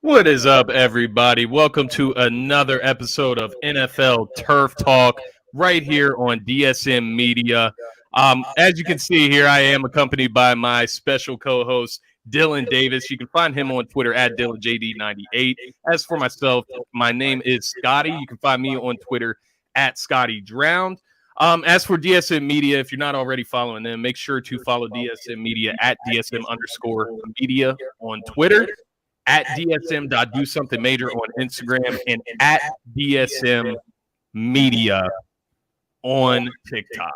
What is up, everybody? Welcome to another episode of NFL Turf Talk right here on DSM Media. As you can see here, I am accompanied by my special co-host, Dylan Davis. You can find him on Twitter at DylanJD98. As for myself, my name is Scotty. You can find me on Twitter at Scotty Drowned. As for DSM Media, if you're not already following them, make sure to follow DSM Media at DSM_media on Twitter, at DSM.DoSomethingMajor on Instagram, and at DSM Media on TikTok.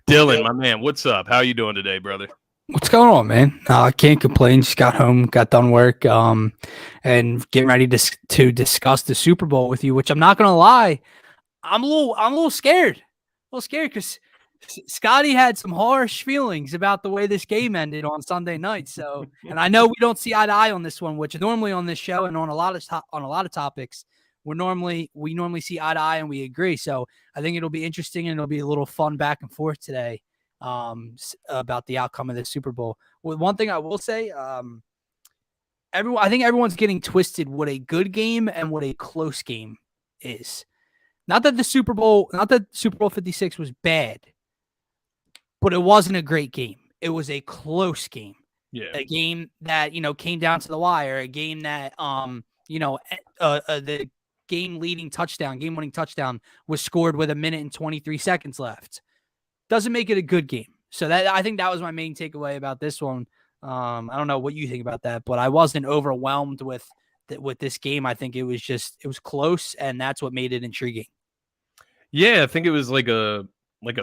Dylan, my man, what's up? How you doing today, brother? What's going on, man? I can't complain. Just got home, got done work, and getting ready to discuss the Super Bowl with you. Which I'm not gonna lie, I'm a little scared. Because Scotty had some harsh feelings about the way this game ended on Sunday night. So, and I know we don't see eye to eye on this one, which normally on this show and on a lot of topics, we normally see eye to eye and we agree. So I think it'll be interesting and it'll be a little fun back and forth today about the outcome of the Super Bowl. Well, one thing I will say, I think everyone's getting twisted what a good game and what a close game is. Not that Super Bowl 56 was bad, but it wasn't a great game. It was a close game. Yeah. A game that, came down to the wire, a game that, the game-winning touchdown was scored with 1 minute and 23 seconds left. Doesn't make it a good game. So I think that was my main takeaway about this one. I don't know what you think about that, but I wasn't overwhelmed with this game. I think it was close, and that's what made it intriguing. Yeah, I think it was like a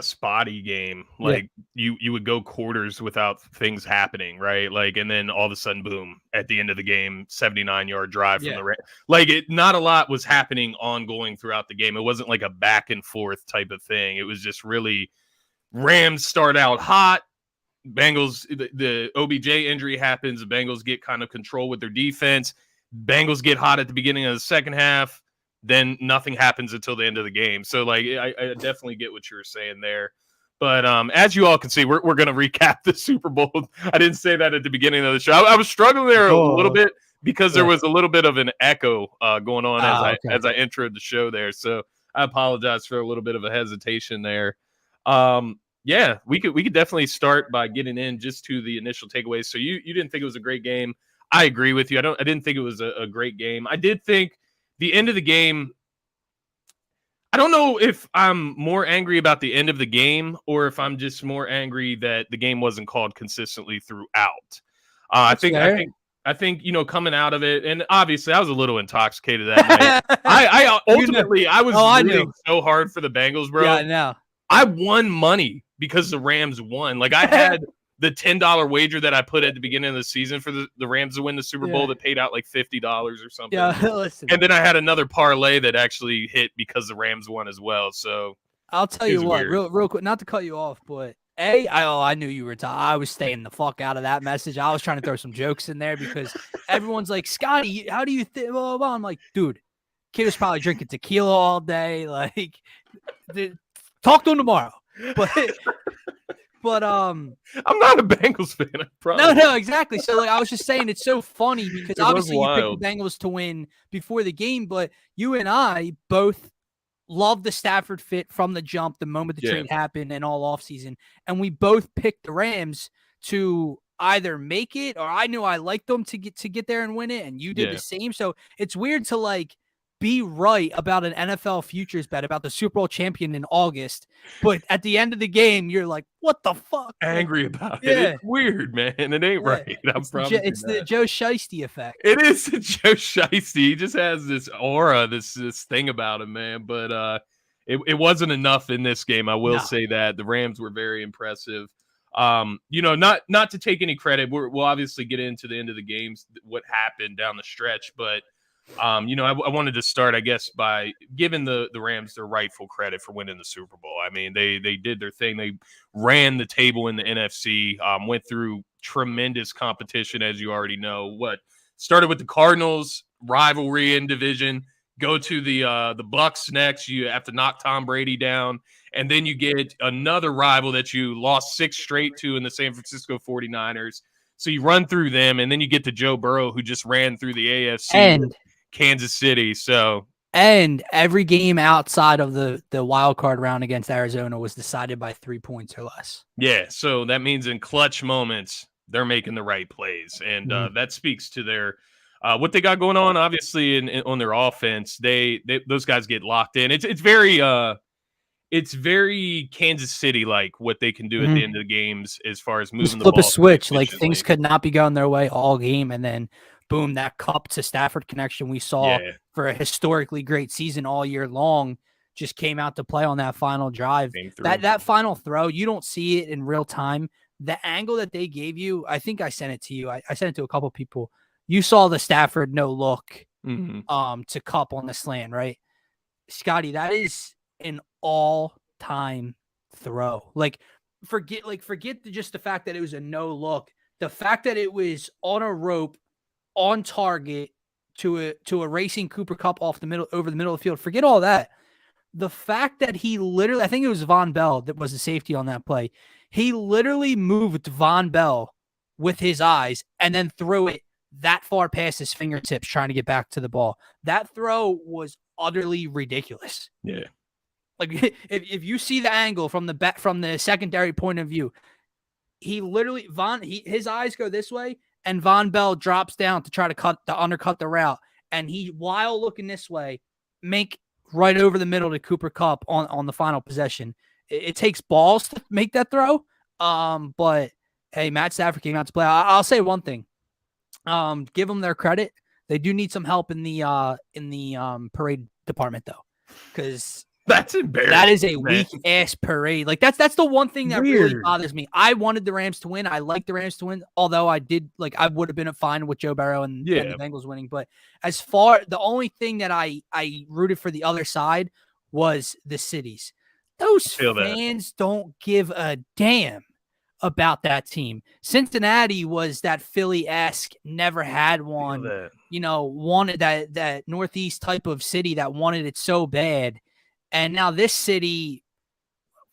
spotty game. Like you would go quarters without things happening, right? Like, and then all of a sudden, boom, at the end of the game, 79-yard drive from the not a lot was happening ongoing throughout the game. It wasn't like a back and forth type of thing. It was just really Rams start out hot. Bengals, the OBJ injury happens. The Bengals get kind of control with their defense. Bengals get hot at the beginning of the second half. Then nothing happens until the end of the game. So, like, I definitely get what you were saying there. But as you all can see, we're going to recap the Super Bowl. I didn't say that at the beginning of the show. I was struggling there a little bit because there was a little bit of an echo going on as I entered the show there. So I apologize for a little bit of a hesitation there. Yeah, we could definitely start by getting in just to the initial takeaways. So you didn't think it was a great game. I agree with you. I didn't think it was a great game. I did think the end of the game, I don't know if I'm more angry about the end of the game or if I'm just more angry that the game wasn't called consistently throughout. I think coming out of it, and obviously I was a little intoxicated that night. I ultimately I was rooting so hard for the Bengals, bro. Yeah, I know. I won money because the Rams won. Like, I had the $10 wager that I put at the beginning of the season for the Rams to win the Super Bowl that paid out like $50 or something. Yeah, listen. And then I had another parlay that actually hit because the Rams won as well. So I'll tell you what, real quick, not to cut you off, but I knew you were I was staying the fuck out of that message. I was trying to throw some jokes in there because everyone's like, Scotty, how do you think? I'm like, dude, kid was probably drinking tequila all day. Like, talk to him tomorrow. But I'm not a Bengals fan, I promise. No, exactly. So, like, I was just saying, it's so funny because obviously you picked the Bengals to win before the game, but you and I both loved the Stafford fit from the jump, the moment the trade happened and all offseason, and we both picked the Rams to either make it, or I knew I liked them to get there and win it, and you did the same. So it's weird to, like, be right about an NFL futures bet about the Super Bowl champion in August, but at the end of the game, you're like, what the fuck? Angry about it. It's weird, man. It ain't right. It's the Joe Shiesty effect. It is the Joe Shiesty. He just has this aura, this thing about him, man. But it wasn't enough in this game. I will say that. The Rams were very impressive. Not to take any credit. We'll obviously get into the end of the games, what happened down the stretch, but I wanted to start, I guess, by giving the Rams their rightful credit for winning the Super Bowl. I mean, they did their thing. They ran the table in the NFC, went through tremendous competition, as you already know. Started with the Cardinals, rivalry in division, go to the Bucks next. You have to knock Tom Brady down, and then you get another rival that you lost 6 straight to in the San Francisco 49ers. So you run through them, and then you get to Joe Burrow, who just ran through the AFC And Kansas City. So every game outside of the wild card round against Arizona was decided by 3 points or less. yeah, so that means in clutch moments they're making the right plays, and that speaks to their what they got going on. Obviously, on their offense, they those guys get locked in. It's very Kansas City like what they can do at the end of the games as far as moving Just the flip ball. a switch, like things could not be going their way all game, and then boom, that Cup to Stafford connection we saw for a historically great season all year long just came out to play on that final drive. That final throw, you don't see it in real time. The angle that they gave you, I think I sent it to you. I sent it to a couple people. You saw the Stafford no look to Cup on the slant, right? Scotty, that is an all-time throw. Forget just the fact that it was a no look. The fact that it was on a rope, on target to a racing Cooper Kupp over the middle of the field. Forget all that. The fact that he literally, I think it was Von Bell that was the safety on that play. He literally moved Von Bell with his eyes and then threw it that far past his fingertips trying to get back to the ball. That throw was utterly ridiculous. Yeah. Like if you see the angle from the secondary point of view, he literally his eyes go this way and Von Bell drops down to try to undercut the route. And he, while looking this way, make right over the middle to Cooper Kupp on the final possession. It takes balls to make that throw. But hey, Matt Stafford came out to play. I'll say one thing. Give them their credit. They do need some help in the parade department though, because that's embarrassing. That is a weak ass parade. Like that's the one thing that really bothers me. I wanted the Rams to win. I like the Rams to win, although I would have been fine with Joe Burrow and the Bengals winning. But the only thing that I rooted for the other side was the cities. Those fans don't give a damn about that team. Cincinnati was that Philly-esque, never had one, wanted that Northeast type of city that wanted it so bad. And now this city,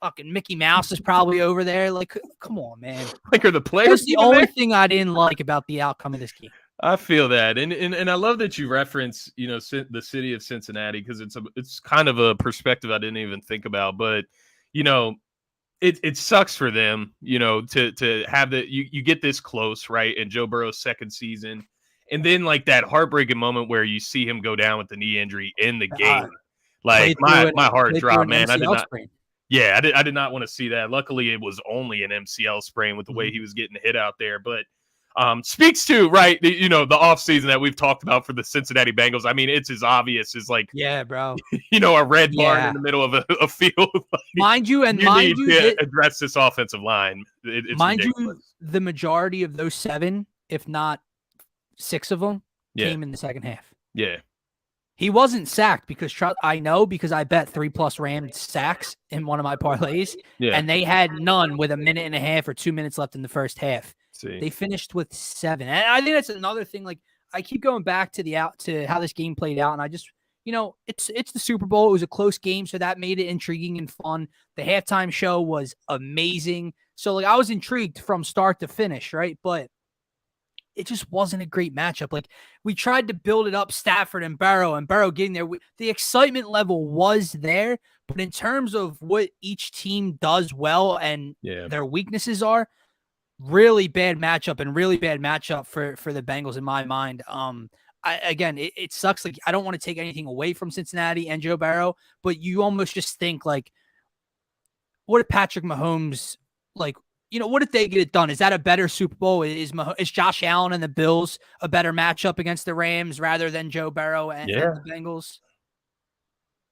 fucking Mickey Mouse is probably over there. Like, come on, man. Like, are the players? That's the only thing I didn't like about the outcome of this game. I feel that, and I love that you reference, the city of Cincinnati, because it's kind of a perspective I didn't even think about. But it sucks for them, to have you get this close, right? And Joe Burrow's second season, and then like that heartbreaking moment where you see him go down with the knee injury in the game. Like my heart dropped, man. I did not want to see that. Luckily, it was only an MCL sprain with the way he was getting hit out there. But speaks to the offseason that we've talked about for the Cincinnati Bengals. I mean, it's as obvious as a red barn in the middle of a field. Mind you, address this offensive line. It's mind ridiculous. you, the majority of those 7, if not 6 of them, came in the second half. Yeah. He wasn't sacked because I bet 3+ Rams sacks in one of my parlays, and they had none with 1.5 minutes or 2 minutes left in the first half. They finished with 7, and I think that's another thing. Like, I keep going back to how this game played out, and I just it's the Super Bowl. It was a close game, so that made it intriguing and fun. The halftime show was amazing, so I was intrigued from start to finish, right? But it just wasn't a great matchup. Like, we tried to build it up, Stafford and Burrow getting there. The excitement level was there, but in terms of what each team does well and their weaknesses are, really bad matchup for the Bengals in my mind. It sucks. Like, I don't want to take anything away from Cincinnati and Joe Burrow, but you almost just think what if Patrick Mahomes, what if they get it done? Is that a better Super Bowl? Is Josh Allen and the Bills a better matchup against the Rams rather than Joe Burrow and the Bengals?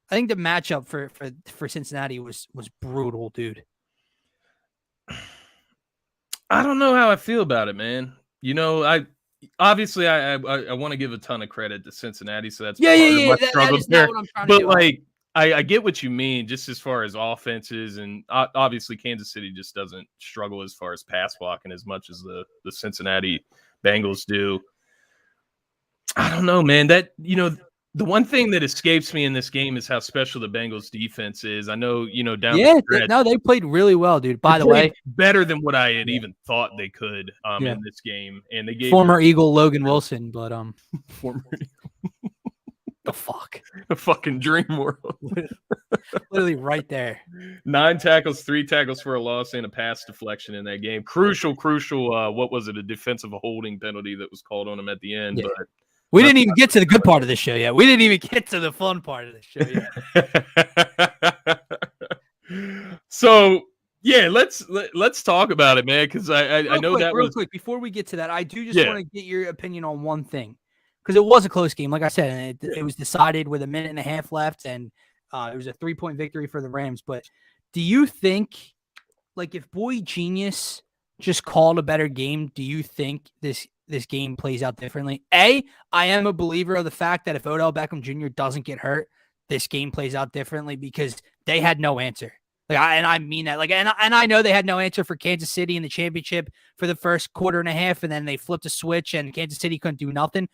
I think the matchup for Cincinnati was brutal, dude. I don't know how I feel about it, man. I want to give a ton of credit to Cincinnati, so that's part of my struggle there. But I get what you mean, just as far as offenses, and obviously Kansas City just doesn't struggle as far as pass blocking as much as the Cincinnati Bengals do. I don't know, man. That The one thing that escapes me in this game is how special the Bengals defense is. I know, down Yeah, the stretch, they played really well, dude. By the played way, better than what I had even thought they could yeah. in this game, and they gave former Eagle Logan Wilson, but former the fuck, a fucking dream world. literally right there. 9 tackles, 3 tackles for a loss, and a pass deflection in that game. Crucial. What was it? A defensive holding penalty that was called on him at the end, Yeah. but. We didn't even get to the good part of the show yet. We didn't even get to the fun part of the show yet. So, yeah, let's talk about it, man, because I know that real quick before we get to that, I do just want to get your opinion on one thing, because it was a close game, like I said, and it was decided with a minute and a half left, and it was a 3-point victory for the Rams. But do you think, like, if Boy Genius just called a better game, do you think this game plays out differently? I am a believer of the fact that if Odell Beckham Jr. doesn't get hurt, this game plays out differently, because they had no answer. I mean that. And I know they had no answer for Kansas City in the championship for the first quarter and a half, and then they flipped a switch and Kansas City couldn't do nothing.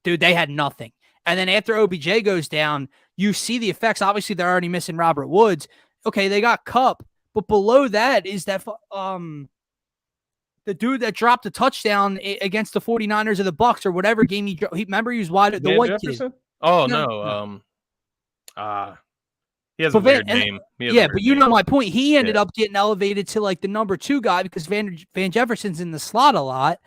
Dude, they had nothing. And then after OBJ goes down, you see the effects. Obviously, they're already missing Robert Woods. Okay, they got Kupp, but below that is that the dude that dropped the touchdown against the 49ers or the Bucks or whatever game he remember he was wide, the white Jefferson? kid. Oh, no. He has a weird name. But you know my point. He ended up getting elevated to like the number 2 guy because Van Jefferson's in the slot a lot.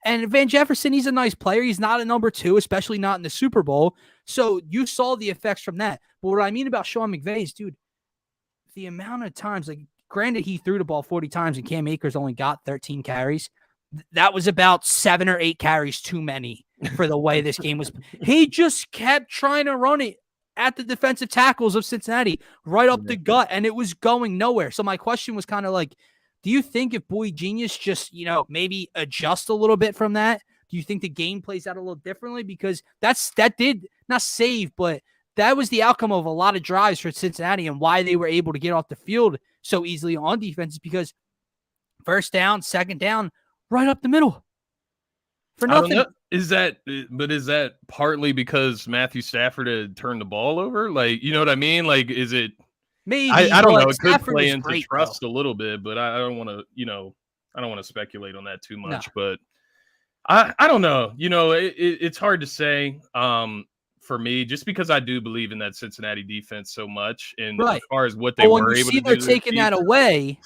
And Van Jefferson, he's a nice player. He's not a number 2, especially not in the Super Bowl. So you saw the effects from that. But what I mean about Sean McVay is, dude, the amount of times, like, granted, he threw the ball 40 times and Cam Akers only got 13 carries. That was about 7 or 8 carries too many for the way this game was. He just kept trying to run it at the defensive tackles of Cincinnati, right up the gut, and it was going nowhere. So my question was kind of like, do you think if Boy Genius just, maybe adjust a little bit from that, do you think the game plays out a little differently? Because that did not save, but that was the outcome of a lot of drives for Cincinnati, and why they were able to get off the field so easily on defense is because first down, second down, right up the middle for nothing. I don't know. Is that partly because Matthew Stafford had turned the ball over? Like, you know what I mean? Like, is it? Maybe I don't know. It Stafford could play into trust a little bit, but I don't want to, I don't want to speculate on that too much. No. But I don't know. It's hard to say. For me, just because I do believe in that Cincinnati defense so much, and as far as what they were able to do, they're taking that away.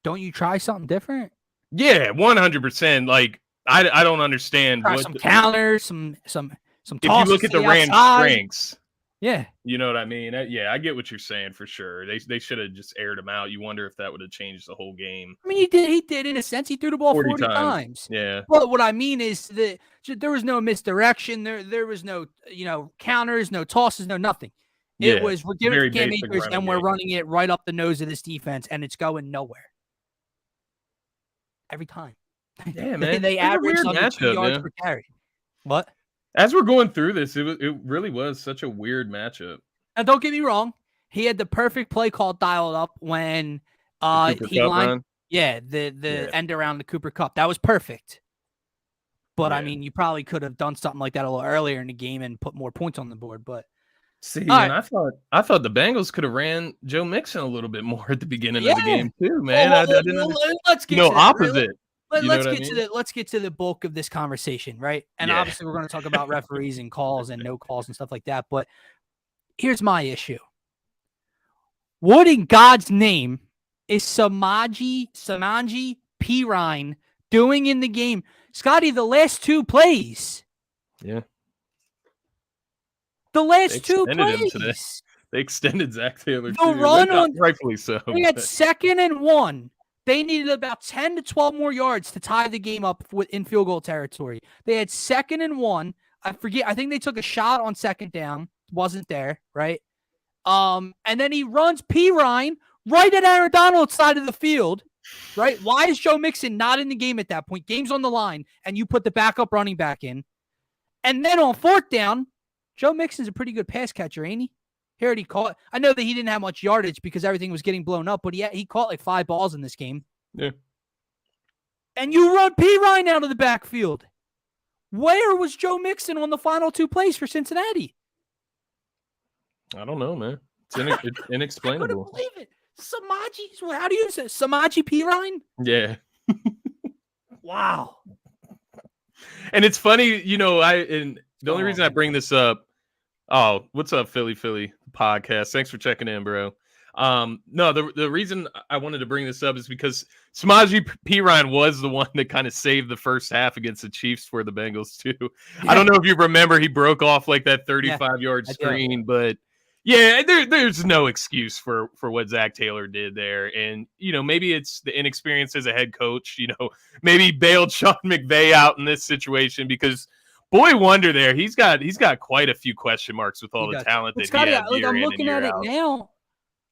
Don't you try something different? Yeah, 100%. Like, I don't understand try some counters, some. If you look at the Rams' strengths, yeah, you know what I mean. Yeah, I get what you're saying for sure. They should have just aired him out. You wonder if that would have changed the whole game. I mean, he did in a sense. He threw the ball 40 times. Yeah. But what I mean is that there was no misdirection. There was no counters, no tosses, no nothing. It was, we're giving it to Cam Akers and we're running it right up the nose of this defense, and it's going nowhere every time. Yeah, man. They averaged under 2 yards per carry. What? As we're going through this, it really was such a weird matchup. And don't get me wrong, he had the perfect play call dialed up when he lined, the end around the Cooper Kupp. That was perfect. But I mean, you probably could have done something like that a little earlier in the game and put more points on the board. But see, and I thought the Bengals could have ran Joe Mixon a little bit more at the beginning of the game too, man. Let's get to opposite. Let's get to the bulk of this conversation, right? And obviously, we're going to talk about referees and calls and no calls and stuff like that. But here's my issue: what in God's name is Samaji Perine doing in the game? Scotty, the last 2 plays. Yeah. The last 2 plays. They extended Zach Taylor. The run on, rightfully so. They had 2nd and 1. They needed about 10 to 12 more yards to tie the game up in field goal territory. They had 2nd and 1. I think they took a shot on 2nd down. Wasn't there, right? And then he runs Perine right at Aaron Donald's side of the field, right? Why is Joe Mixon not in the game at that point? Game's on the line, and you put the backup running back in. And then on 4th down, Joe Mixon's a pretty good pass catcher, ain't he? He already caught. I know that he didn't have much yardage because everything was getting blown up, but he caught like 5 balls in this game. Yeah. And you run Perine out of the backfield. Where was Joe Mixon on the final 2 plays for Cincinnati? I don't know, man. It's I inexplainable. couldn't believe it. How do you say it? Samaje Perine? Yeah. Wow. And it's funny, the only reason I bring this up. Oh, what's up, Philly podcast? Thanks for checking in, bro. No, the reason I wanted to bring this up is because Samaje Perine was the one that kind of saved the first half against the Chiefs for the Bengals too. Yeah. I don't know if you remember, he broke off like that 35-yard screen, but yeah, there's no excuse for what Zach Taylor did there. And, maybe it's the inexperience as a head coach, maybe bailed Sean McVay out in this situation because boy wonder there, he's got quite a few question marks with all the talent that Scotty, he had. I'm looking at it now.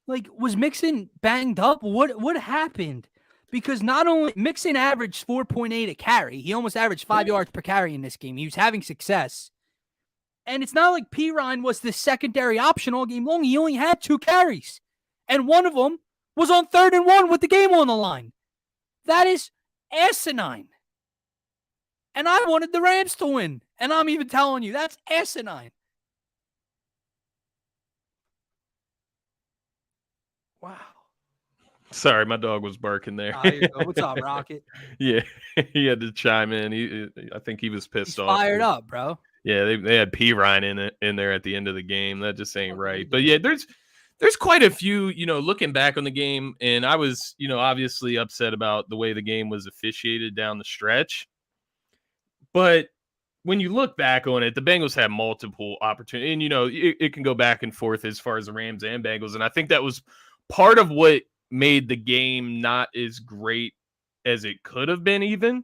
Like, was Mixon banged up? What happened? Because not only Mixon averaged 4.8 a carry, he almost averaged 5 yards per carry in this game. He was having success. And it's not like Perine was the secondary option all game long. He only had 2 carries. And one of them was on 3rd and 1 with the game on the line. That is asinine. And I wanted the Rams to win. And I'm even telling you, that's asinine. Wow. Sorry, my dog was barking there. What's up, Rocket? Yeah, he had to chime in. I think he was pissed off. Fired up, bro. Yeah, they had Perine in there at the end of the game. That just ain't right. But yeah, there's quite a few, looking back on the game, and I was, obviously upset about the way the game was officiated down the stretch. But when you look back on it, the Bengals had multiple opportunities, and it can go back and forth as far as the Rams and Bengals, and I think that was part of what made the game not as great as it could have been, even,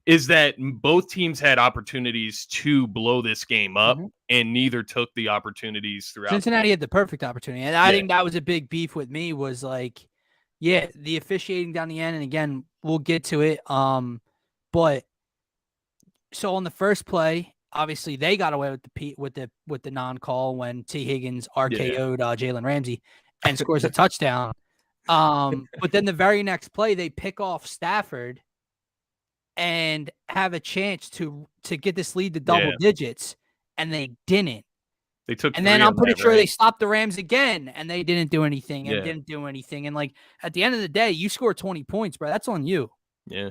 is that both teams had opportunities to blow this game up, and neither took the opportunities throughout. Cincinnati had the perfect opportunity, and I think that was a big beef with me, was like, the officiating down the end, and again, we'll get to it. But so on the first play, obviously they got away with the non-call when T. Higgins RKO'd Jalen Ramsey and scores a touchdown. But then the very next play, they pick off Stafford and have a chance to get this lead to double digits, and they didn't. They took, and then I'm pretty sure they stopped the Rams again, and they didn't do anything and didn't do anything. And like at the end of the day, you score 20 points, bro. That's on you. Yeah,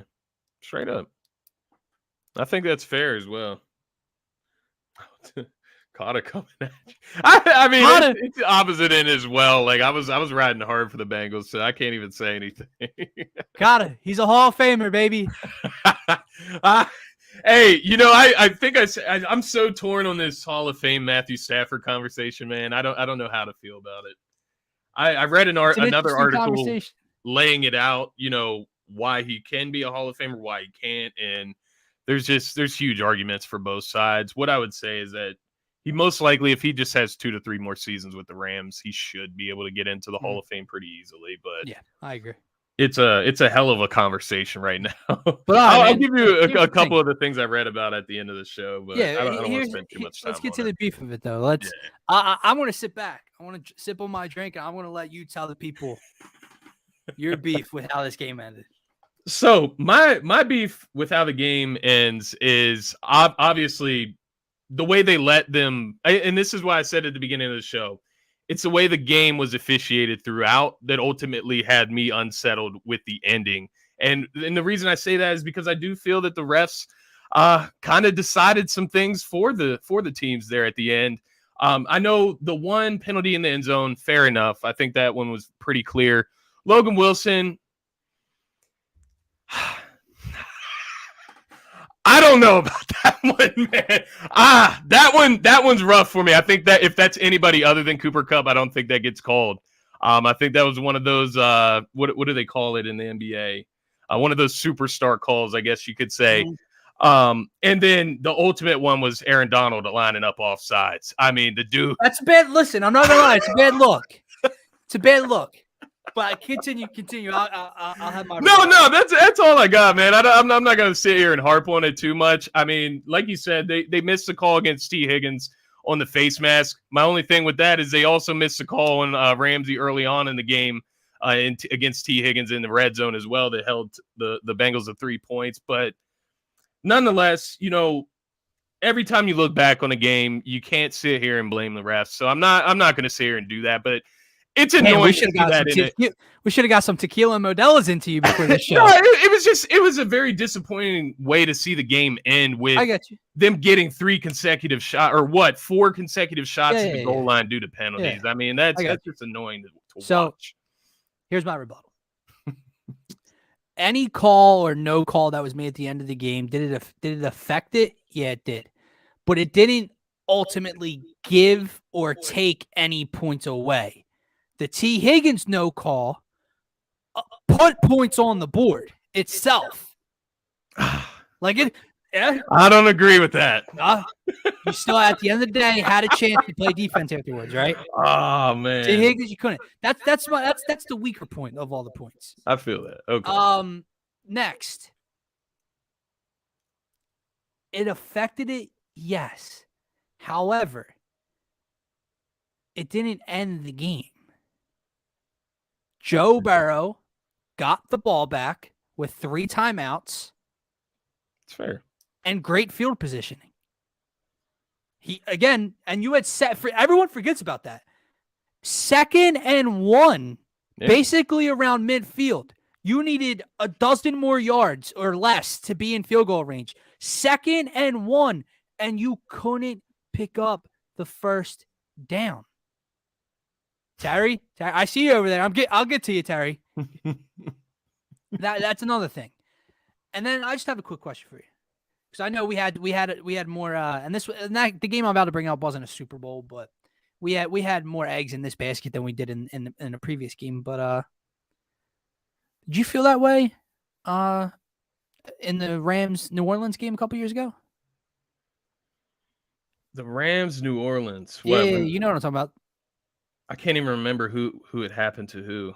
straight up. I think that's fair as well. Cotta coming at you. I mean, it's the opposite end as well. Like I was riding hard for the Bengals, so I can't even say anything. Cotta, he's a Hall of Famer, baby. Hey, I think I'm so torn on this Hall of Fame Matthew Stafford conversation, man. I don't know how to feel about it. I read another article laying it out, why he can be a Hall of Famer, why he can't, and there's huge arguments for both sides. What I would say is that he most likely, if he just has 2 to 3 more seasons with the Rams, he should be able to get into the Hall of Fame pretty easily. But yeah, I agree. It's a hell of a conversation right now. But I'll give you a couple of the things I read about at the end of the show. But I don't want to spend too much time. Let's get to the beef of it, though. I'm going to sit back. I want to sip on my drink, and I'm going to let you tell the people your beef with how this game ended. So my beef with how the game ends is obviously the way they let them, and this is why I said at the beginning of the show, it's the way the game was officiated throughout that ultimately had me unsettled with the ending. And the reason I say that is because I do feel that the refs kind of decided some things for the teams there at the end. I know the one penalty in the end zone, fair enough. I think that one was pretty clear. Logan Wilson, I don't know about that one, man. That one's rough for me. I think that if that's anybody other than Cooper Kupp, I don't think that gets called. I think that was one of those what do they call it in the NBA? One of those superstar calls, I guess you could say. And then the ultimate one was Aaron Donald lining up off sides. I mean, the dude. That's a bad. Listen, I'm not gonna lie. It's a bad look. It's a bad look. But continue. I'll have my. No, that's all I got, man. I'm not gonna sit here and harp on it too much. I mean, like you said, they missed the call against T. Higgins on the face mask. My only thing with that is they also missed the call on Ramsey early on in the game against T. Higgins in the red zone as well. That held the Bengals to 3 points. But nonetheless, every time you look back on a game, you can't sit here and blame the refs. So I'm not going to sit here and do that. But it's annoying. We should have got some tequila and Modelo's into you before this show. No, it was a very disappointing way to see the game end with them getting 4 consecutive shots at the goal line due to penalties. Yeah. I mean, that's just annoying to watch. Here's my rebuttal. Any call or no call that was made at the end of the game, did it affect it? Yeah, it did. But it didn't ultimately give or take any points away. The T. Higgins no call put points on the board itself. Like it. Yeah. I don't agree with that. You still, at the end of the day, had a chance to play defense afterwards, right? Oh man, T. Higgins, you couldn't. That's the weaker point of all the points. I feel that. Okay. Next, it affected it. Yes. However, it didn't end the game. Joe Burrow got the ball back with 3 timeouts. It's fair. And great field positioning. And you had everyone forgets about that. 2nd and 1, basically around midfield. You needed a dozen more yards or less to be in field goal range. 2nd and 1, and you couldn't pick up the first down. Terry, I see you over there. I'll get to you, Terry. That's another thing. And then I just have a quick question for you, because I know we had more. The game I'm about to bring up wasn't a Super Bowl, but we had more eggs in this basket than we did in the previous game. But did you feel that way in the Rams New Orleans game a couple years ago? The Rams New Orleans. Yeah, you know what I'm talking about. I can't even remember who it happened to who.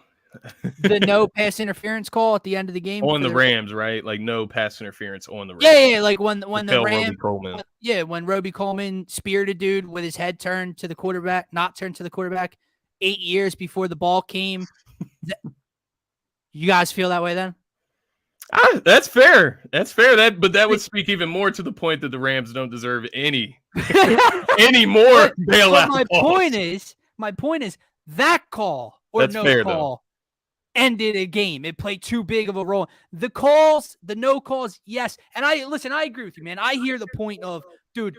The no pass interference call at the end of the game on the Rams, right? Like no pass interference on the Rams. Yeah. Like when the Rams, when Roby Coleman speared a dude with his head turned to the quarterback, not turned to the quarterback, 8 years before the ball came. You guys feel that way then? That's fair. But that would speak even more to the point that the Rams don't deserve any more bailout. My point is that call or that's no fair, call ended a game. It played too big of a role. The no calls, yes. And I agree with you, man. I hear the point of, dude,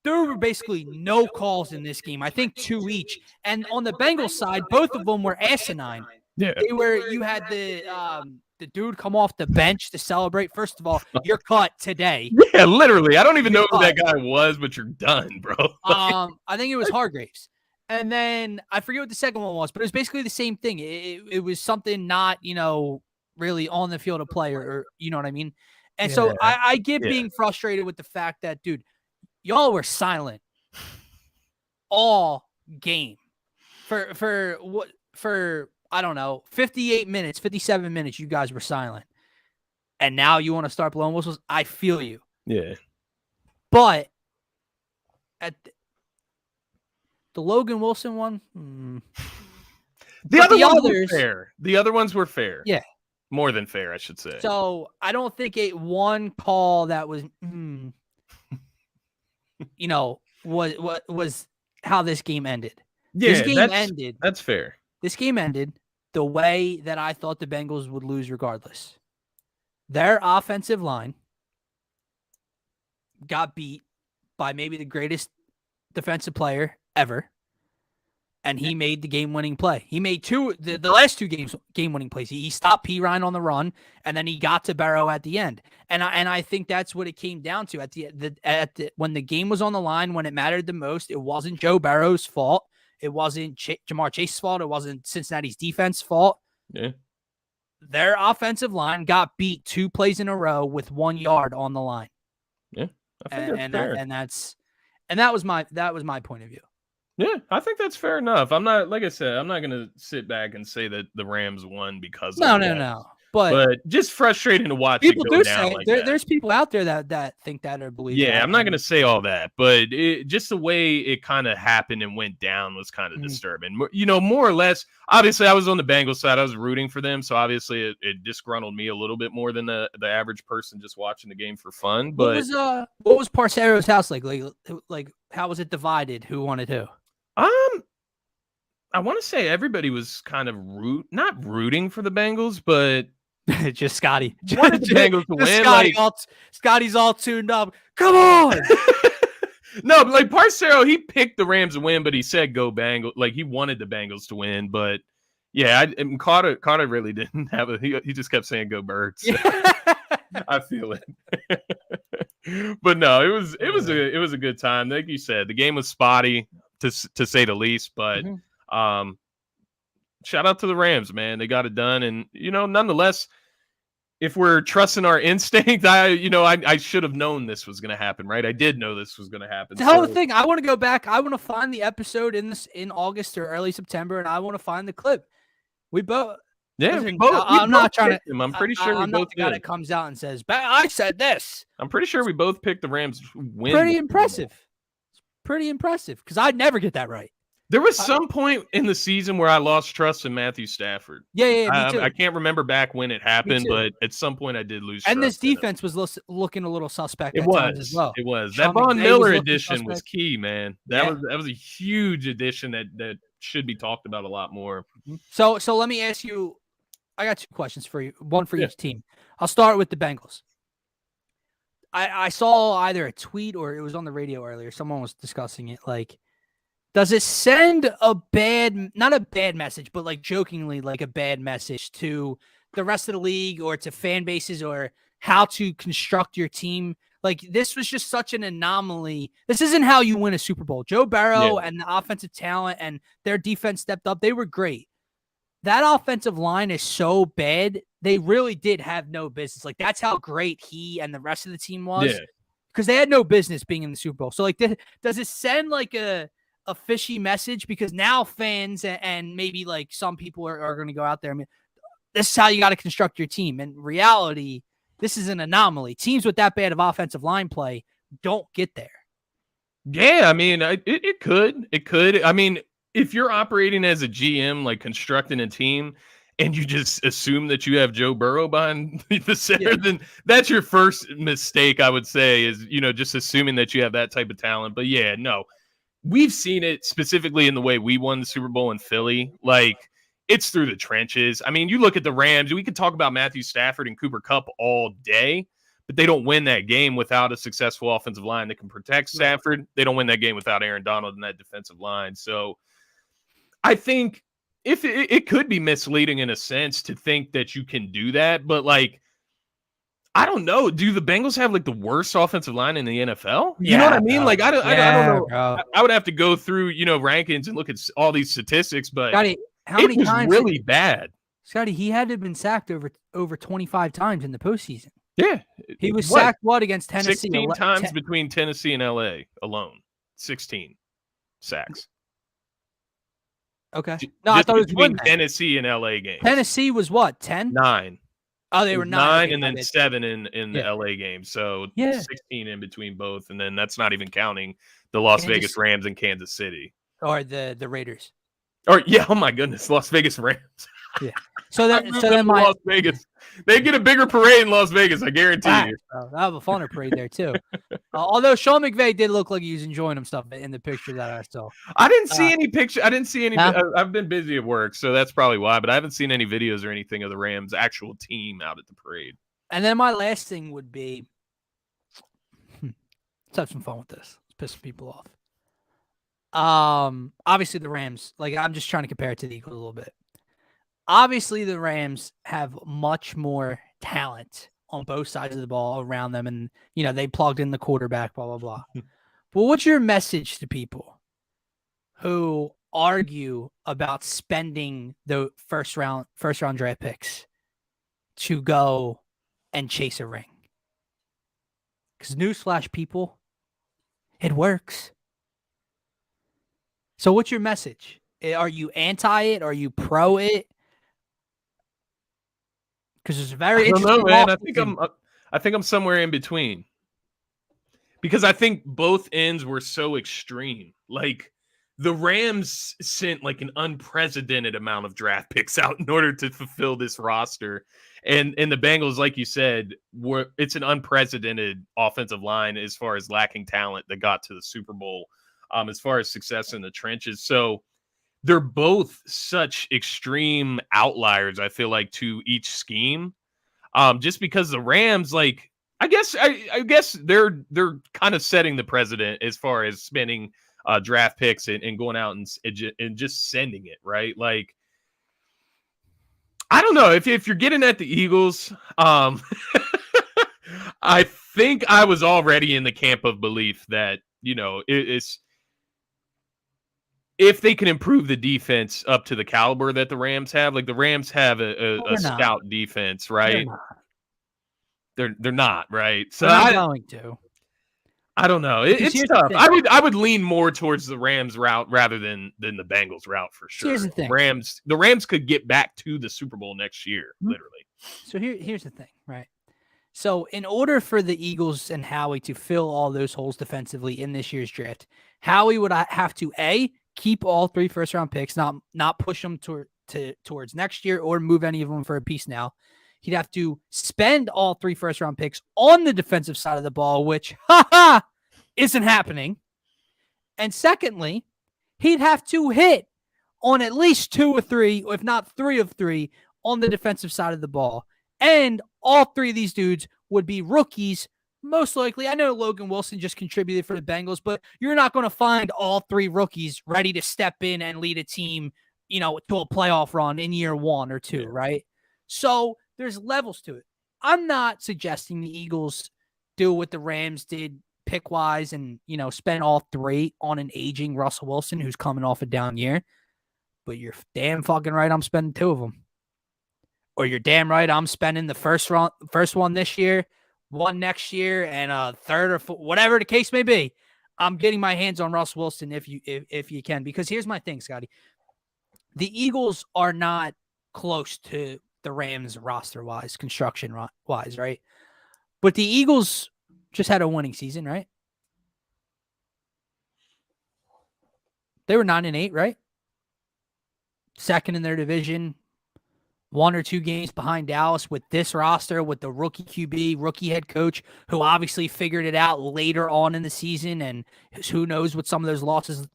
there were basically no calls in this game. I think 2 each. And on the Bengals side, both of them were asinine. Yeah. You had the dude come off the bench to celebrate. First of all, you're cut today. Yeah, literally. I don't even know who that guy was, but you're done, bro. I think it was Hargraves. And then I forget what the second one was, but it was basically the same thing. It was something not, really on the field of play, or you know what I mean? And so I get being frustrated with the fact that, dude, y'all were silent all game for I don't know, 58 minutes, 57 minutes, you guys were silent. And now you want to start blowing whistles? I feel you. Yeah. But at the Logan Wilson one, the other ones were fair. Yeah. More than fair, I should say. So I don't think one call that was, was how this game ended. Yeah, this game ended. That's fair. This game ended the way that I thought the Bengals would lose regardless. Their offensive line got beat by maybe the greatest defensive player ever, and he made the game-winning play. He made the last 2 games game-winning plays. He stopped P. Ryan on the run, and then he got to Burrow at the end. And I think that's what it came down to when the game was on the line, when it mattered the most. It wasn't Joe Burrow's fault. It wasn't Jamar Chase's fault. It wasn't Cincinnati's defense fault. Yeah. Their offensive line got beat 2 plays in a row with 1 yard on the line. Yeah. I think that was my point of view. Yeah, I think that's fair enough. I'm not going to sit back and say that the Rams won because No. But just frustrating to watch it people go do down say like that. there's people out there that think that or believe that. Yeah, I'm not going to say all that, but just the way it kind of happened and went down was kind of disturbing. More or less, obviously, I was on the Bengals side. I was rooting for them, so obviously it disgruntled me a little bit more than the average person just watching the game for fun. But what was Parcero's house like? Like how was it divided? Who wanted who? I want to say everybody was kind of not rooting for the Bengals, but just Scotty. Wanted the Bengals to win. Scotty, Scotty's all tuned up. Come on. No, but like Parcero, he picked the Rams to win, but he said go Bengals. Like he wanted the Bengals to win, but yeah, Carter really didn't have it. He just kept saying go Birds. I feel it. But no, it was a good time. Like you said, the game was spotty to say the least, but shout out to the Rams, man. They got it done. And, nonetheless, if we're trusting our instinct, I should have known this was going to happen, right? I did know this was going to happen. The whole thing, I want to go back. I want to find the episode in August or early September, and I want to find the clip. We both. Yeah, listen, I'm not trying to. I'm pretty sure we both did. It comes out and says, "I said this." I'm pretty sure we both picked the Rams win. Pretty impressive. Pretty impressive because I'd never get that right. There was some point in the season where I lost trust in Matthew Stafford. Yeah, me too. I can't remember back when it happened, but at some point I did lose trust. And this defense was looking a little suspect at times as well. It was. That Von Miller addition was key, man. That was a huge addition that should be talked about a lot more. So let me ask you, I got 2 questions for you, one for each team. I'll start with the Bengals. I saw either a tweet or it was on the radio earlier. Someone was discussing it. Like, does it send not a bad message, but like jokingly, like a bad message to the rest of the league or to fan bases or how to construct your team? Like, this was just such an anomaly. This isn't how you win a Super Bowl. Joe Burrow and the offensive talent and their defense stepped up. They were great. That offensive line is so bad. They really did have no business. Like, that's how great he and the rest of the team was. Because they had no business being in the Super Bowl. So, like, does it send like a fishy message? Because now fans and maybe like some people are going to go out there. I mean, this is how you got to construct your team. In reality, this is an anomaly. Teams with that bad of offensive line play don't get there. Yeah, I mean, it could. It could. I mean, if you're operating as a GM, like constructing a team, and you just assume that you have Joe Burrow behind the center, then that's your first mistake, I would say, is, just assuming that you have that type of talent. But yeah, no, we've seen it specifically in the way we won the Super Bowl in Philly. Like, it's through the trenches. I mean, you look at the Rams, we could talk about Matthew Stafford and Cooper Kupp all day, but they don't win that game without a successful offensive line that can protect Stafford. They don't win that game without Aaron Donald and that defensive line. So I think if it could be misleading in a sense to think that you can do that, but like, I don't know. Do the Bengals have like the worst offensive line in the NFL? You know what I mean? Bro. Like, I don't know. Bro. I would have to go through, rankings and look at all these statistics, but Scotty, how many times really bad. Scotty, he had to have been sacked over 25 times in the postseason. Yeah. He was sacked against Tennessee? 16 times between Tennessee and LA alone. 16 sacks. Okay. No, I thought it was between Tennessee and LA games. Tennessee was what? 10? 9. Oh, they were 9. And then 7 in the LA game. So 16 in between both. And then that's not even counting the Las Vegas Rams and Kansas City. Or the Raiders. Or oh my goodness, Las Vegas Rams. Yeah. So then Las Vegas. They get a bigger parade in Las Vegas, I guarantee you. They'll have a funner parade there too. Although Sean McVay did look like he was enjoying himself in the picture that I saw. I didn't see any picture. I didn't see any. I've been busy at work, so that's probably why. But I haven't seen any videos or anything of the Rams' actual team out at the parade. And then my last thing would be, let's have some fun with this. Let's piss some people off. Obviously the Rams. Like, I'm just trying to compare it to the Eagles a little bit. Obviously, the Rams have much more talent on both sides of the ball around them. And, they plugged in the quarterback, blah, blah, blah. But what's your message to people who argue about spending the first round draft picks to go and chase a ring? Because newsflash, people, it works. So what's your message? Are you anti it? Are you pro it? Because it's a very I don't know, interesting man. offseason. I think I'm somewhere in between because I think both ends were so extreme. Like the Rams sent like an unprecedented amount of draft picks out in order to fulfill this roster. And the Bengals, like you said, it's an unprecedented offensive line as far as lacking talent that got to the Super Bowl, as far as success in the trenches. So they're both such extreme outliers, I feel like, to each scheme. Just because the Rams, like, I guess they're kind of setting the precedent as far as spending draft picks and going out and just sending it, right? Like, I don't know if you're getting at the Eagles. I think I was already in the camp of belief that it's if they can improve the defense up to the caliber that the Rams have. Like the Rams have a stout defense, right? They're not, right? So They're not going to. I don't know. It's tough. I would lean more towards the Rams route rather than the Bengals route for sure. Here's the thing. The Rams could get back to the Super Bowl next year, literally. So here's the thing, right? So in order for the Eagles and Howie to fill all those holes defensively in this year's draft, Howie would have to keep all 3 first-round picks, not push them towards next year or move any of them for a piece now. He'd have to spend all 3 first-round picks on the defensive side of the ball, which, isn't happening. And secondly, he'd have to hit on at least 2 or 3, if not 3 of 3, on the defensive side of the ball. And all 3 of these dudes would be rookies, most likely. I know Logan Wilson just contributed for the Bengals, but you're not going to find all 3 rookies ready to step in and lead a team, to a playoff run in year 1 or 2, right? So there's levels to it. I'm not suggesting the Eagles do what the Rams did pick-wise and, spend all 3 on an aging Russell Wilson who's coming off a down year. But you're damn fucking right I'm spending 2 of them. Or you're damn right I'm spending the first one this year, 1 next year, and a third or fourth, whatever the case may be. I'm getting my hands on Russell Wilson if you can. Because here's my thing, Scotty. The Eagles are not close to the Rams roster-wise, construction-wise, right? But the Eagles just had a winning season, right? They were 9-8, right? Second in their division, 1 or 2 games behind Dallas with this roster, with the rookie QB, rookie head coach, who obviously figured it out later on in the season, and who knows what some of those losses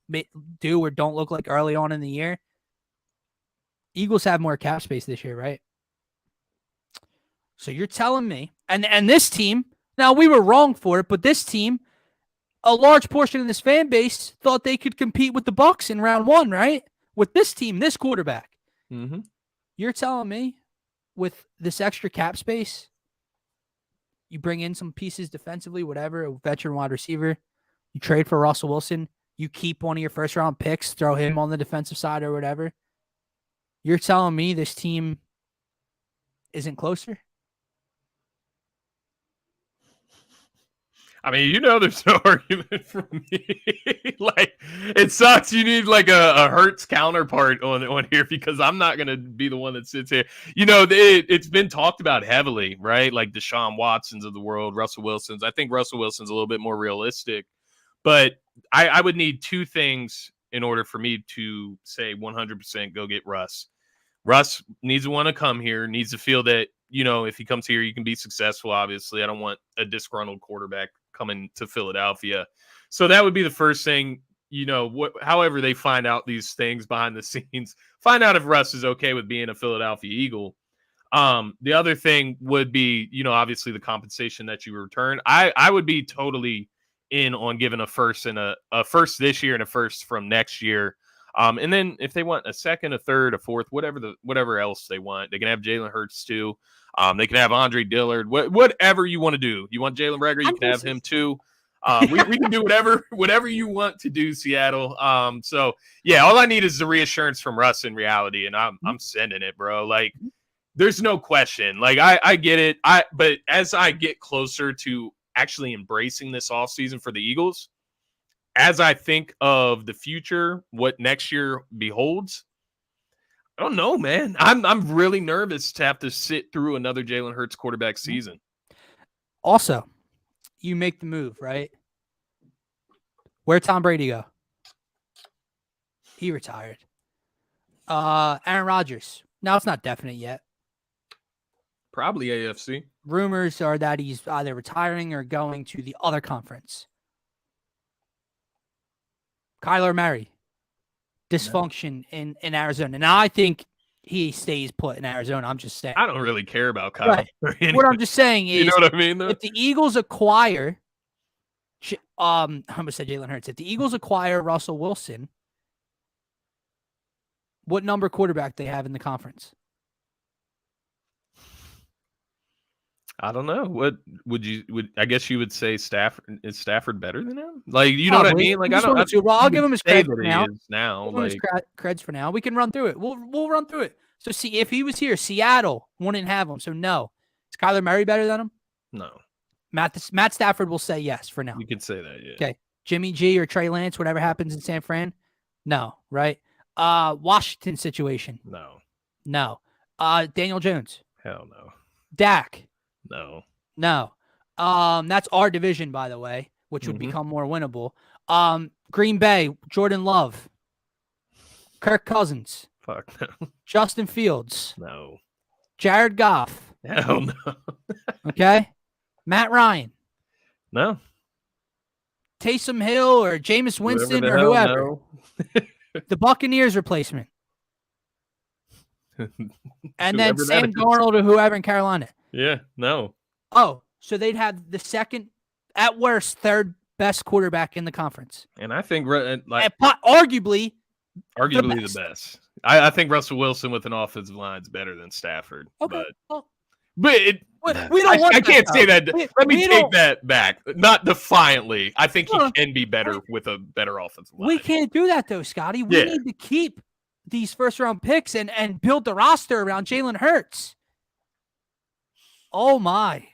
do or don't look like early on in the year. Eagles have more cap space this year, right? So you're telling me, and this team, now we were wrong for it, but this team, a large portion of this fan base thought they could compete with the Bucs in round 1, right? With this team, this quarterback. Mm-hmm. You're telling me with this extra cap space, you bring in some pieces defensively, whatever, a veteran wide receiver, you trade for Russell Wilson, you keep one of your first-round picks, throw him on the defensive side or whatever. You're telling me this team isn't closer? I mean, there's no argument for me. Like, it sucks. You need like a Hurts counterpart on here because I'm not going to be the one that sits here. It's been talked about heavily, right? Like Deshaun Watsons of the world, Russell Wilson's. I think Russell Wilson's a little bit more realistic, but I would need 2 things in order for me to say 100% go get Russ. Russ needs to want to come here, needs to feel that, if he comes here, you can be successful. Obviously, I don't want a disgruntled quarterback coming to Philadelphia. So that would be the first thing, however they find out these things behind the scenes, find out if Russ is okay with being a Philadelphia Eagle. The other thing would be, obviously the compensation that you return. I would be totally in on giving a first and a first this year and a first from next year. And then if they want a second, a third, a fourth, whatever else they want, they can have Jalen Hurts too. They can have Andre Dillard, whatever you want to do. You want Jalen Reagor, you can have him too. We can do whatever you want to do, Seattle. So yeah, all I need is the reassurance from Russ in reality, and I'm sending it, bro. Like, there's no question. Like, I get it. But as I get closer to actually embracing this offseason for the Eagles, as I think of the future, what next year beholds, I don't know, man. I'm really nervous to have to sit through another Jalen Hurts quarterback season. Also, you make the move, right? Where'd Tom Brady go? He retired. Aaron Rodgers. Now it's not definite yet. Probably AFC. Rumors are that he's either retiring or going to the other conference. Kyler Murray. Dysfunction in Arizona. Now I think he stays put in Arizona. I'm just saying. I don't really care about Kyler. Right. What I'm just saying is, you know what I mean? Though? If the Eagles acquire, I almost said Jalen Hurts. If the Eagles acquire Russell Wilson, what number quarterback they have in the conference? I don't know. What would I guess you would say Stafford is Stafford better than him? Like, you know what I mean? Like, I don't. Well, I'll give him his credit for now. Like, creds for now. We can run through it. We'll run through it. So see, if he was here, Seattle wouldn't have him. So no, is Kyler Murray better than him? No. Matt Stafford will say yes for now. You could say that, yeah. Okay, Jimmy G or Trey Lance, whatever happens in San Fran. No, right? Washington situation. No. Daniel Jones. Hell no. Dak. No. That's our division, by the way, which would become more winnable. Green Bay, Jordan Love, Kirk Cousins. Fuck no. Justin Fields. No. Jared Goff. Hell no. Okay. Matt Ryan. No. Taysom Hill or Jameis Winston or whoever. No. The Buccaneers replacement. And then Sam Darnold or whoever in Carolina. Yeah, no. Oh, so they'd have the second, at worst, third best quarterback in the conference. And I think, like, arguably the best. I think Russell Wilson with an offensive line is better than Stafford. Okay. But we don't I can't say that. Let me take that back. Not defiantly. I think he can be better with a better offensive line. We can't do that, though, Scotty. We need to keep these first-round picks and build the roster around Jalen Hurts. Oh, my.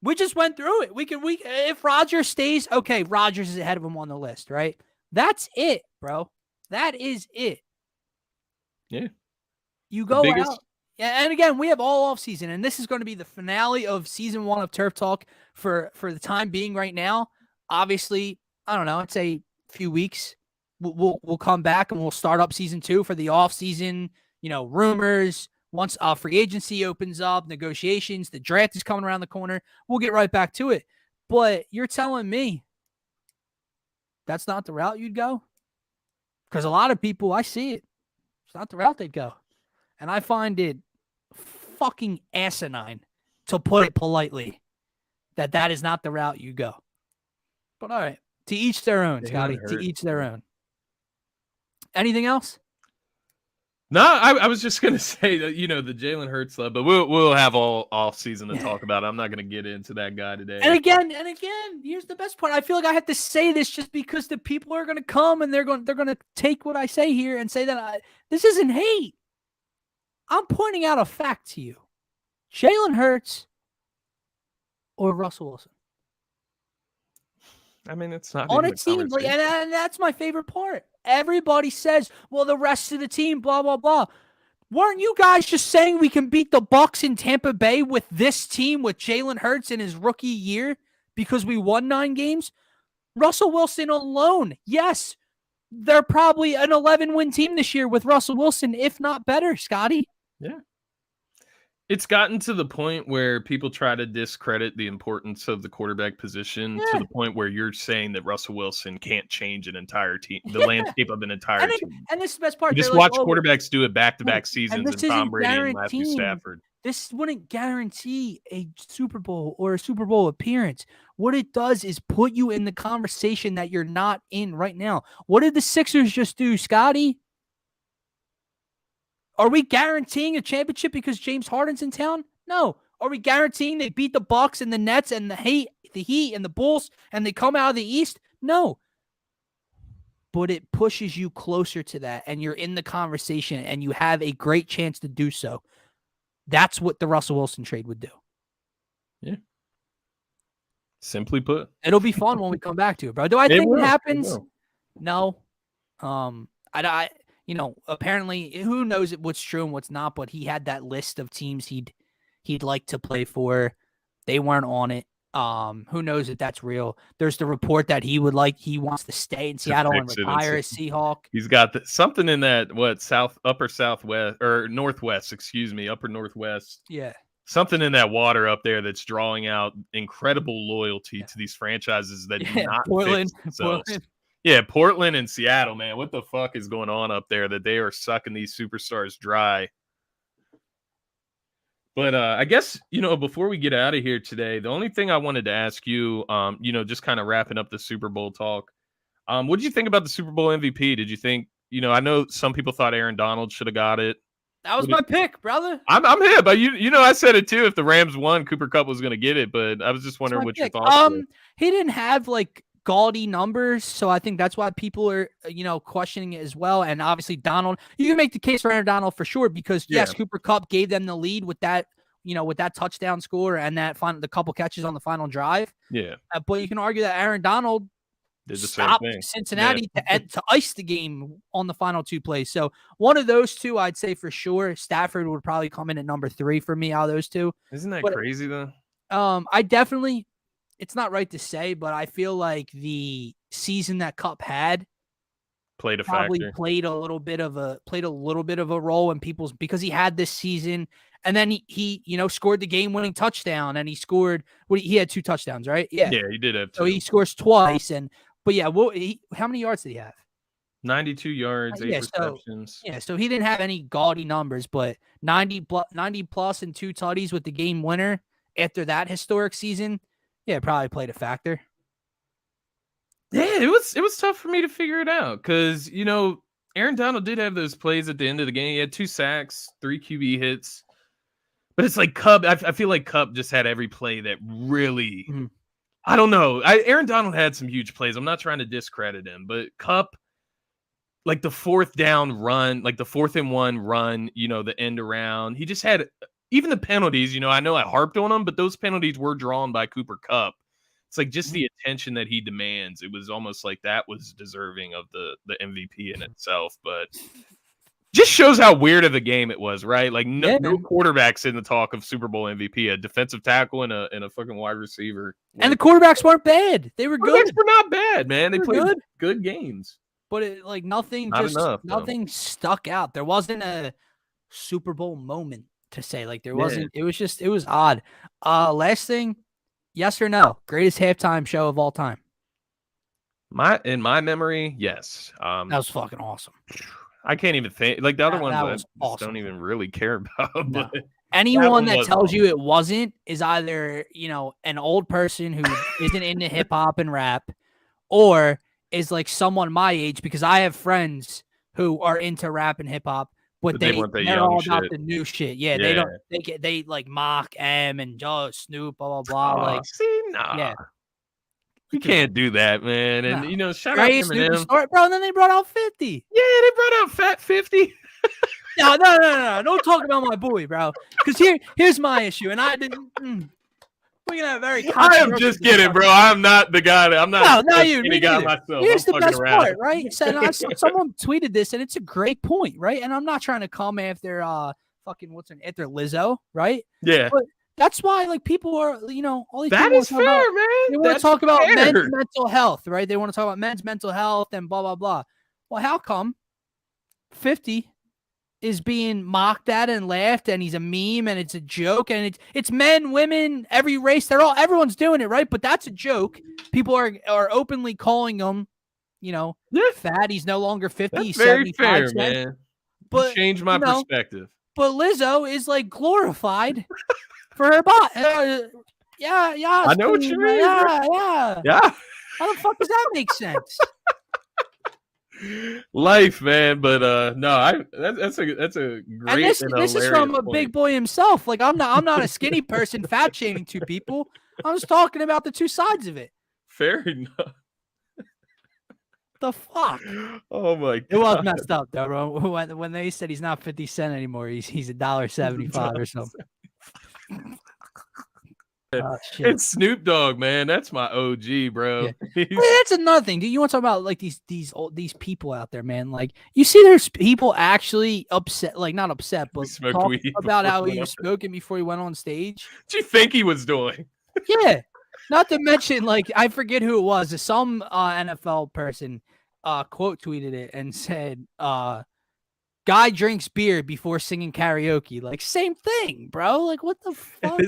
We just went through it. If Rodgers stays, okay, Rodgers is ahead of him on the list, right? That's it, bro. That is it. Yeah. You go out. Yeah, and again, we have all offseason, and this is going to be the finale of season 1 of Turf Talk for the time being right now. Obviously, I don't know, I'd say a few weeks. We'll come back and we'll start up season 2 for the offseason, rumors. Once free agency opens up, negotiations, the draft is coming around the corner. We'll get right back to it. But you're telling me that's not the route you'd go? Because a lot of people, I see it. It's not the route they'd go. And I find it fucking asinine, to put it politely, that is not the route you go. But all right, to each their own, Scotty. To each their own. Anything else? No, I was just gonna say that the Jalen Hurts love, but we'll have all season to talk about it. I'm not gonna get into that guy today. And again, here's the best part. I feel like I have to say this just because the people are gonna come and they're gonna take what I say here and say that this isn't hate. I'm pointing out a fact to you. Jalen Hurts or Russell Wilson. I mean, it's not on a team, and that's my favorite part. Everybody says, well, the rest of the team, blah, blah, blah. Weren't you guys just saying we can beat the Bucs in Tampa Bay with this team with Jalen Hurts in his rookie year because we won 9 games? Russell Wilson alone, yes, they're probably an 11-win team this year with Russell Wilson, if not better, Scotty. Yeah. It's gotten to the point where people try to discredit the importance of the quarterback position to the point where you're saying that Russell Wilson can't change an entire team, the landscape of an entire team. And this is the best part. You just watch quarterbacks do it back-to-back seasons and Tom Brady and Matthew Stafford. This wouldn't guarantee a Super Bowl or a Super Bowl appearance. What it does is put you in the conversation that you're not in right now. What did the Sixers just do, Scotty? Are we guaranteeing a championship because James Harden's in town? No. Are we guaranteeing they beat the Bucks and the Nets and the Heat and the Bulls and they come out of the East? No. But it pushes you closer to that and you're in the conversation and you have a great chance to do so. That's what the Russell Wilson trade would do. Yeah. Simply put. It'll be fun when we come back to it, bro. Do I think it happens? No. apparently who knows what's true and what's not, but he had that list of teams he'd like to play for. They weren't on it. Who knows if that's real? There's the report that he wants to stay in Seattle and retire as Seahawk. He's got something in that upper southwest or northwest, upper northwest. Yeah. Something in that water up there that's drawing out incredible loyalty to these franchises that do not Portland. Yeah, Portland and Seattle, man. What the fuck is going on up there that they are sucking these superstars dry? But I guess, before we get out of here today, the only thing I wanted to ask you, just kind of wrapping up the Super Bowl talk. What did you think about the Super Bowl MVP? Did you think, I know some people thought Aaron Donald should have got it. That was my pick, brother. I'm him, but I said it too. If the Rams won, Cooper Kupp was going to get it, but I was just wondering what your thoughts were. He didn't have gaudy numbers, so I think that's why people are, questioning it as well. And obviously Donald, you can make the case for Aaron Donald for sure because yes, Cooper Kupp gave them the lead with that, with that touchdown score and the couple catches on the final drive. Yeah, but you can argue that Aaron Donald stopped Cincinnati to ice the game on the final 2 plays. So one of those two, I'd say for sure. Stafford would probably come in at number 3 for me out of those two. Isn't that crazy though? I definitely, it's not right to say, but I feel like the season that Kupp had played a little bit of a role in people's, because he had this season and then he scored the game-winning touchdown and he scored. He had 2 touchdowns, right? Yeah, he did have 2. So he scores twice but yeah, how many yards did he have? 92 yards, 8 receptions. So he didn't have any gaudy numbers, but 90 plus and 2 tutties with the game winner after that historic season. Yeah, it probably played a factor. Yeah, it was tough for me to figure it out because, Aaron Donald did have those plays at the end of the game. He had 2 sacks, 3 QB hits. But it's like Kupp. I feel like Kupp just had every play that really I don't know. Aaron Donald had some huge plays. I'm not trying to discredit him, but Kupp, like the 4th down run, like the 4th and 1 run, the end around. He just had even the penalties. I know I harped on them, but those penalties were drawn by Cooper Kupp. It's like just the attention that he demands. It was almost like that was deserving of the MVP in itself, but just shows how weird of a game it was, right? Like no quarterbacks in the talk of Super Bowl MVP, a defensive tackle and a fucking wide receiver. And the quarterbacks weren't bad. They were good. Were not bad, man. They played good games. But nothing stuck out. There wasn't a Super Bowl moment to say. There wasn't. It was odd. Last thing, yes or no? Greatest halftime show of all time. In my memory, yes. That was fucking awesome. I can't even think. The other ones I awesome. Don't even really care about. No. But anyone that tells you it wasn't is either, an old person who isn't into hip hop and rap, or is someone my age, because I have friends who are into rap and hip hop, but they're all about the new shit. Yeah, they don't. They mock M and Snoop, blah blah blah. Yeah. You can't do that, man. And, shout out to Eminem. Bro, and then they brought out 50. Yeah, they brought out Fat 50. No. Don't talk about my boy, bro. Because here's my issue. And I didn't. We're going to have very I am just kidding, bro. I'm not the guy. I'm not the guy myself. Here's the best part, right? Someone tweeted this, and it's a great point, right? And I'm not trying to come after after Lizzo, right? Yeah. But that's why, people are, all these that is fair, man. They want to talk about men's mental health, right? They want to talk about men's mental health and blah, blah, blah. Well, how come 50 is being mocked at and laughed, and he's a meme, and it's a joke, and it's men, women, every race, everyone's doing it, right? But that's a joke. People are openly calling him, fat. He's no longer 50. That's he's very 75 fair, cents. man. But change my perspective. But Lizzo is glorified for her bot. Yeah. I know what you mean. Yeah. How the fuck does that make sense? Life, man. But no, that's a great. And this is from a big boy himself. I'm not a skinny person fat shaming 2 people. I'm just talking about the 2 sides of it. Fair enough. The fuck? Oh my god! It was messed up though, bro. When they said he's not 50 cents anymore, he's $1.75 or something. Shit. It's Snoop Dogg, man. That's my OG, bro. Yeah. That's another thing. Dude, you want to talk about like these people out there, man? Like you see, there's people actually upset, like not upset, He but smoked talk weed about before how he he went was up. smoking before he went on stage. What do you think he was doing? Yeah. Not to mention, like, I forget who it was. Some NFL person quote tweeted it and said, guy drinks beer before singing karaoke. Like, same thing, bro. Like, what the fuck?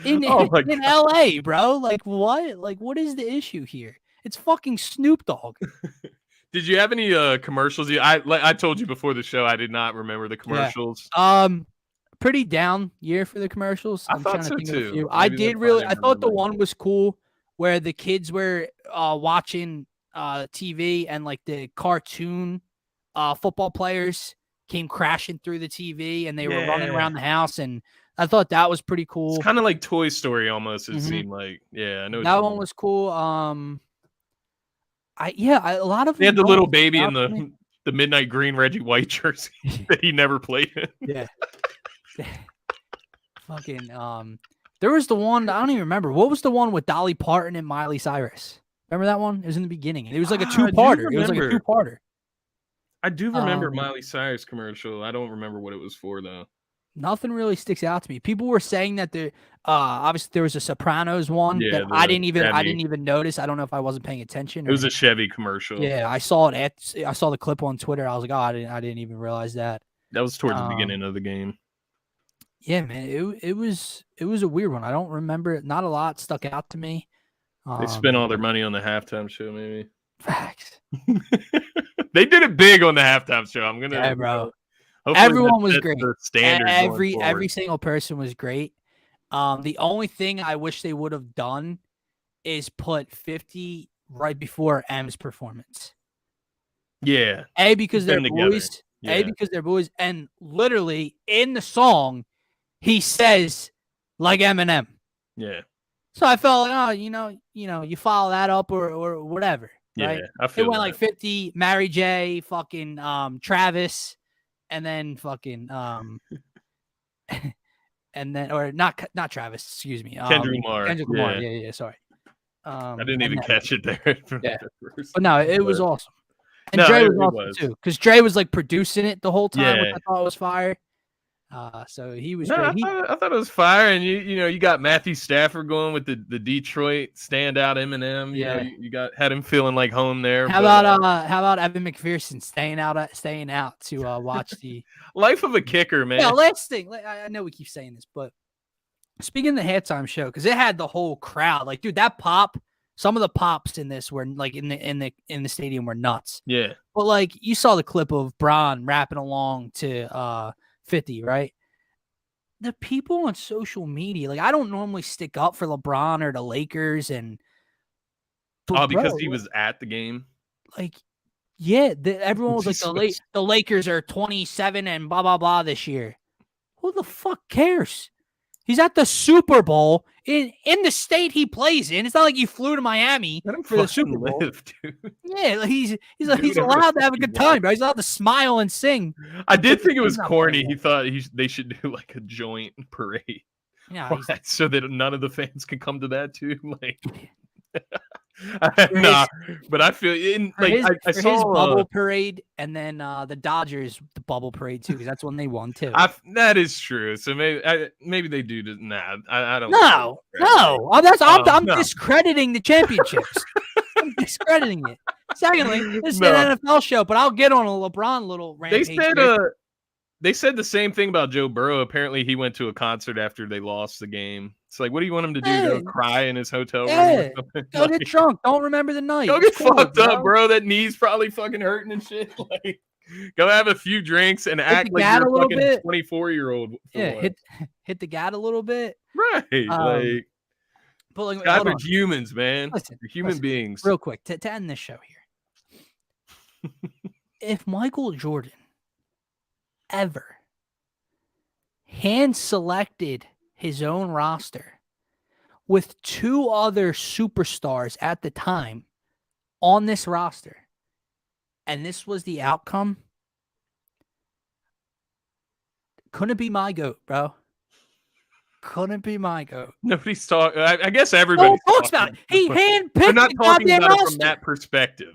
In Oh my in God. LA, bro. Like, what? Like, what is the issue here? It's fucking Snoop Dogg. Did you have any commercials? I told you before the show, I did not remember the Yeah. commercials. Pretty down year for the commercials. I I'm thought trying to so think of a too. few. Maybe that's why I I didn't thought the remember. one was cool where the kids were watching TV and like the cartoon football players came crashing through the TV and they were running Yeah. around the house, and I thought that was pretty It's cool. kind of like Toy Story almost, it Mhm. seemed like. Yeah, I know what That you one mean. was cool. A lot of They had them the don't little stick baby in out to me. the midnight green Reggie White jersey that he never played in. Yeah. Fucking there was the one, I don't even remember. What was the one with Dolly Parton and Miley Cyrus? Remember that one? It was in the beginning. It was like a I do two-parter. It was like a remember. two-parter. I do remember Um, Miley Cyrus commercial. I don't remember what it was for though. Nothing really sticks out to me. People were saying that obviously there was a Sopranos one that Yeah, the I Chevy. didn't even notice. I don't know if I wasn't paying attention It was or a Chevy commercial. yeah, I saw it I saw the clip on Twitter. I was like, "Oh, I didn't even realize that." That was towards the Um, beginning of the game. yeah, man, it was a weird one. I don't remember. Not a lot stuck out to me. They spent all their money on the halftime show, maybe. Facts. They did it big on the halftime show. I'm gonna, Yeah, bro. hopefully that Everyone was sets great. the standard going Every forward. single person was great. The only thing I wish they would have done is put 50 right before M's performance. Yeah, Because keep they're them together. boys. Yeah, Because they're boys. And literally in the song, he says like Eminem. yeah, So I felt like, oh, you follow that up or whatever. yeah. Right? I It feel went that. like 50, Mary J, fucking Travis, and then fucking and then or not Travis, excuse me. Kendrick Lamar. Kendrick Lamar. Yeah, sorry. I didn't And even then, catch it there. yeah. But no, it was awesome. And No, Dre it was awesome was. too, because Dre was like producing it the whole time, which Yeah. I thought was fire. So he was No, great. I thought it was fire, and you got Matthew Stafford going with the Detroit standout Eminem. Yeah. You had him feeling like home there. How but, about Evan McPherson staying out to watch the life of a kicker, man. yeah, last thing. I know we keep saying this, but speaking of the halftime show, because it had the whole crowd. Like, dude, that pop. Some of the pops in this were like in the stadium were nuts. Yeah. But like you saw the clip of Bron rapping along to 50, right? The people on social media, like I don't normally stick up for LeBron or the Lakers, but Because bro, he was at the game. like, yeah, everyone was like the Lakers are 27 and blah blah blah this year. Who the fuck cares? He's at the Super Bowl in the state he plays in. It's not like he flew to Miami for the Super Bowl. Dude. Yeah, he's allowed to have a good time, bro. He's allowed to smile and sing. I did think it was corny. He thought they should do like a joint parade. Yeah, so that none of the fans can come to that too. Like, but I feel I saw his bubble parade, and then the Dodgers the bubble parade too, because that's when they won too. That is true. So maybe they do. Nah, I don't. No. I'm discrediting the championships. I'm discrediting it. Secondly, this is an NFL show, but I'll get on a LeBron little rampage. They said the same thing about Joe Burrow. Apparently, he went to a concert after they lost the game. It's like, what do you want him to do? Go cry in his hotel room? Or something? Go get drunk. Don't remember the night. Go get fucked up, bro. That knee's probably fucking hurting and shit. Like, go have a few drinks and act like you're a fucking 24-year-old. Yeah, hit the gat a little bit. Right. But like, guys are humans, man. Listen, they're human beings. Real quick, to end this show here. If Michael Jordan ever hand selected his own roster with two other superstars at the time on this roster, and this was the outcome, couldn't be my GOAT, bro. couldn't be my goat. Nobody's talking. I guess everybody talks about it. He handpicked They're not the talking goddamn about it roster. from that perspective.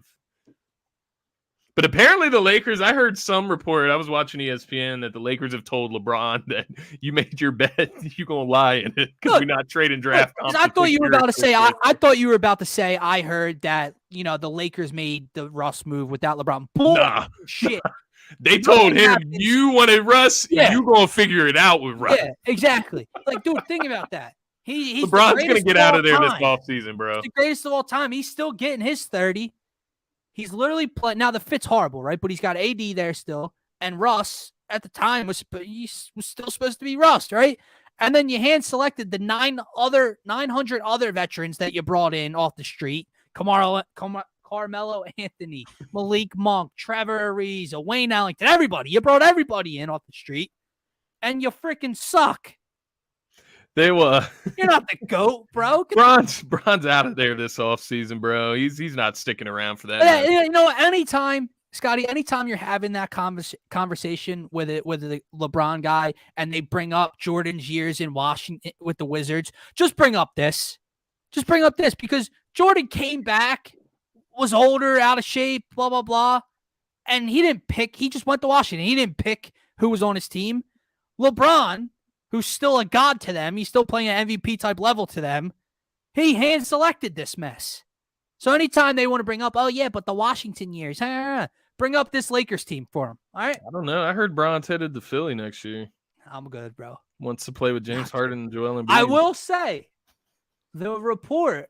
But apparently the Lakers, I heard some report, I was watching ESPN, that the Lakers have told LeBron that you made your bet, you going to lie in it because we're not trading draft. I thought you were about to say, I thought you were about to say, I heard that, the Lakers made the Russ move without LeBron. Shit. They told him, you wanted Russ, you going to figure it out with Russ. Yeah, exactly. Like, dude, think about that. He's LeBron's going to get out of there this offseason, bro. He's the greatest of all time. He's still getting his 30. He's literally playing. Now, the fit's horrible, right? But he's got AD there still. And Russ, at the time, was still supposed to be Russ, right? And then you hand-selected the 900 other veterans that you brought in off the street. Carmelo Anthony, Malik Monk, Trevor Ariza, Wayne Ellington, everybody. You brought everybody in off the street. And you freaking suck. They were. You're not the GOAT, bro. Bron's out of there this offseason, bro. He's not sticking around for that. Anytime, Scotty, anytime you're having that conversation with the LeBron guy and they bring up Jordan's years in Washington with the Wizards, just bring up this. Just bring up this because Jordan came back, was older, out of shape, blah, blah, blah. And he just went to Washington. He didn't pick who was on his team. LeBron, who's still a god to them, he's still playing an MVP type level to them, he hand selected this mess. So anytime they want to bring up, oh yeah, but the Washington years, bring up this Lakers team for him. All right. I don't know. I heard Bron's headed to Philly next year. I'm good, bro. Wants to play with James Harden and Joel Embiid. I will say the report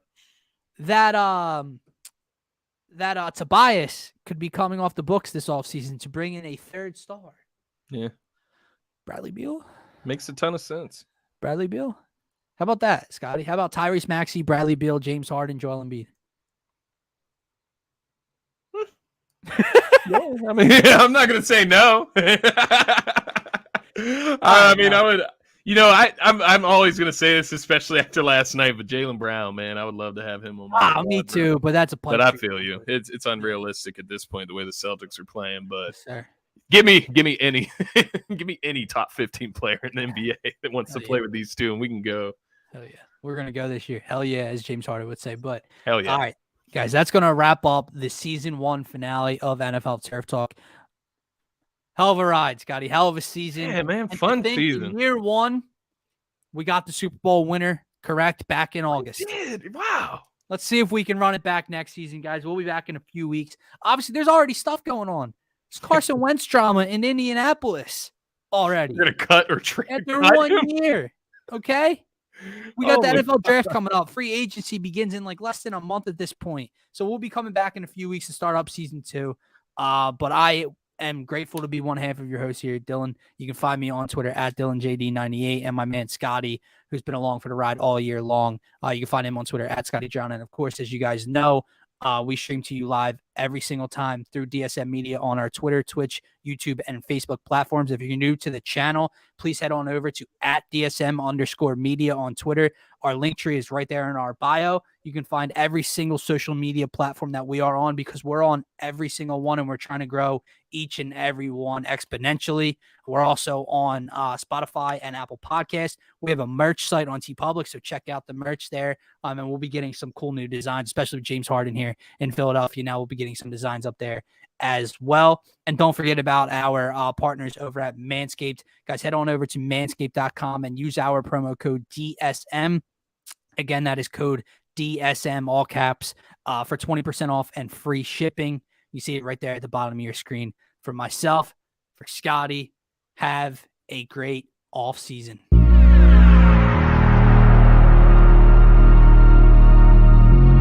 that Tobias could be coming off the books this offseason to bring in a third star. Yeah. Bradley Beal? Makes a ton of sense. Bradley Beal? How about that, Scotty? How about Tyrese Maxey, Bradley Beal, James Harden, Joel Embiid? Yeah, I mean, I'm not gonna say no. I mean, I would. I'm always gonna say this, especially after last night. But Jaylen Brown, man, I would love to have him on my. Me too, but that's a. But I feel you. It's unrealistic at this point the way the Celtics are playing. But yes, give me any give me any top 15 player in the NBA that wants to play with these two, and we can go. Hell yeah, we're gonna go this year. Hell yeah, as James Harden would say. But hell yeah. All right, guys, that's gonna wrap up the season 1 finale of NFL Turf Talk. Hell of a ride, Scotty. Hell of a season. Yeah, man, fun season. In year 1, we got the Super Bowl winner correct back in August. We did. Wow. Let's see if we can run it back next season, guys. We'll be back in a few weeks. Obviously, there's already stuff going on. It's Carson Wentz drama in Indianapolis already. You're going to cut or trade after 1 year. Okay? We got the NFL draft coming up. Free agency begins in like less than a month at this point. So we'll be coming back in a few weeks to start up season 2. But I am grateful to be one half of your host here, Dylan. You can find me on Twitter at DylanJD98 and my man Scotty, who's been along for the ride all year long. You can find him on Twitter at Scotty John. And of course, as you guys know, we stream to you live every single time through DSM Media on our Twitter, Twitch, YouTube, and Facebook platforms. If you're new to the channel, please head on over to at DSM_media on Twitter. Our link tree is right there in our bio. You can find every single social media platform that we are on because we're on every single one and we're trying to grow each and every one exponentially. We're also on Spotify and Apple Podcasts. We have a merch site on TeePublic, so check out the merch there. And we'll be getting some cool new designs, especially with James Harden here in Philadelphia. Now we'll be getting some designs up there as well. And don't forget about our partners over at Manscaped. Guys, head on over to manscaped.com and use our promo code DSM. Again, that is code DSM, all caps, for 20% off and free shipping. You see it right there at the bottom of your screen. For myself, for Scotty, have a great off season.